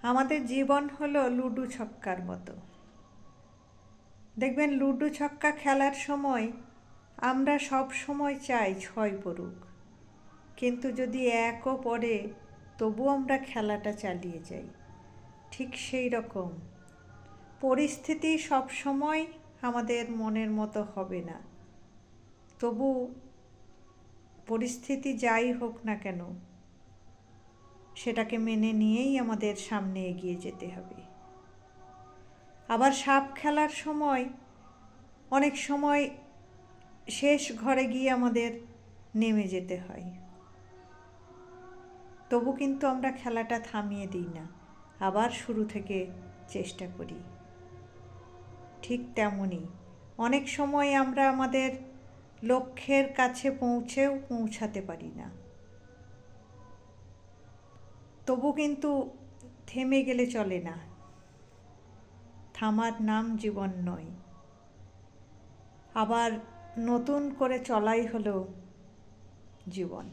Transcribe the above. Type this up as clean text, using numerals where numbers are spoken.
আমাদের জীবন হলো লুডো ছক্কার মতো। দেখবেন লুডো ছক্কা খেলার সময় আমরা সব সময় চাই ছয় পড়ুক, কিন্তু যদি একও পড়ে তবু আমরা খেলাটা চালিয়ে যাই। ঠিক সেই রকম পরিস্থিতি সব সময় আমাদের মনের মতো হবে না, তবু পরিস্থিতি যাই হোক না কেন সেটাকে মেনে নিয়েই আমাদের সামনে এগিয়ে যেতে হবে। আবার সাপ খেলার সময় অনেক সময় শেষ ঘরে গিয়ে আমাদের নেমে যেতে হয়, তবু কিন্তু আমরা খেলাটা থামিয়ে দিই না, আবার শুরু থেকে চেষ্টা করি। ঠিক তেমনই অনেক সময় আমরা আমাদের লক্ষ্যের কাছে পৌঁছাতে পারি না, তবু কিন্তু থেমে গেলে চলে না। থামার নাম জীবন নয়, আবার নতুন করে চলাই হলো জীবন।